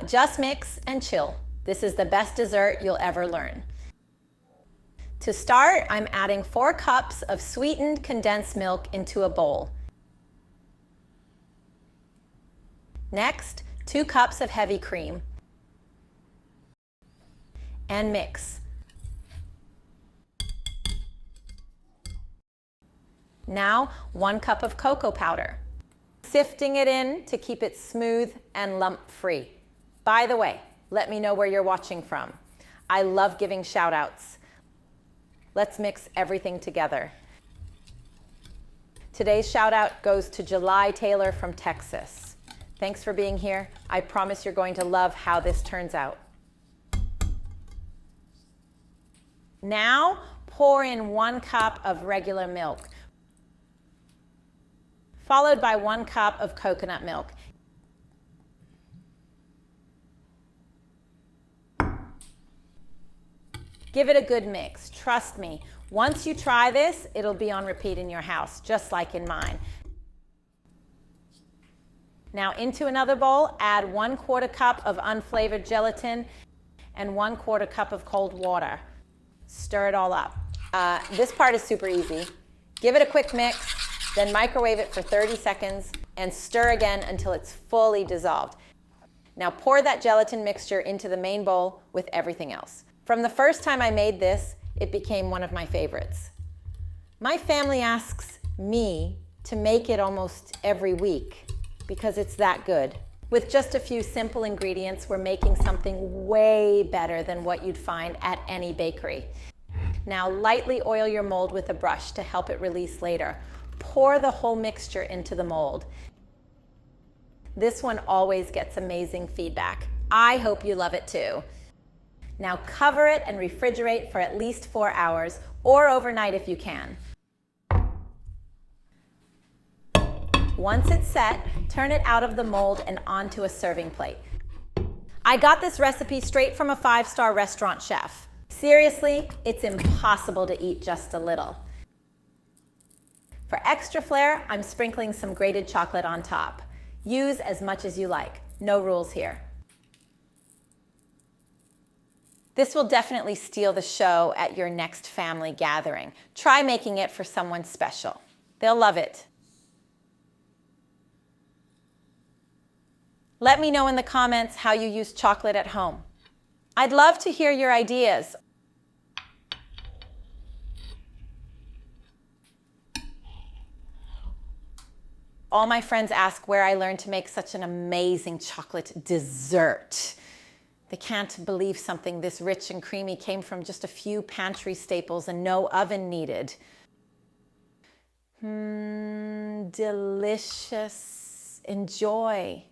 Just mix and chill. This is the best dessert you'll ever learn. To start, I'm adding 4 cups of sweetened condensed milk into a bowl. Next, 2 cups of heavy cream. And mix. Now, 1 cup of cocoa powder. Sifting it in to keep it smooth and lump-free. By the way, let me know where you're watching from. I love giving shout-outs. Let's mix everything together. Today's shout-out goes to July Taylor from Texas. Thanks for being here. I promise you're going to love how this turns out. Now, pour in 1 cup of regular milk, followed by 1 cup of coconut milk. Give it a good mix. Trust me, once you try this, it'll be on repeat in your house, just like in mine. Now into another bowl, add 1/4 cup of unflavored gelatin and 1/4 cup of cold water. Stir it all up. This part is super easy. Give it a quick mix, then microwave it for 30 seconds and stir again until it's fully dissolved. Now pour that gelatin mixture into the main bowl with everything else. From the first time I made this, it became one of my favorites. My family asks me to make it almost every week because it's that good. With just a few simple ingredients, we're making something way better than what you'd find at any bakery. Now lightly oil your mold with a brush to help it release later. Pour the whole mixture into the mold. This one always gets amazing feedback. I hope you love it too. Now cover it and refrigerate for at least 4 hours or overnight if you can. Once it's set, turn it out of the mold and onto a serving plate. I got this recipe straight from a 5-star restaurant chef. Seriously, it's impossible to eat just a little. For extra flair, I'm sprinkling some grated chocolate on top. Use as much as you like. No rules here. This will definitely steal the show at your next family gathering. Try making it for someone special. They'll love it. Let me know in the comments how you use chocolate at home. I'd love to hear your ideas. All my friends ask where I learned to make such an amazing chocolate dessert. They can't believe something this rich and creamy came from just a few pantry staples and no oven needed. Delicious. Enjoy.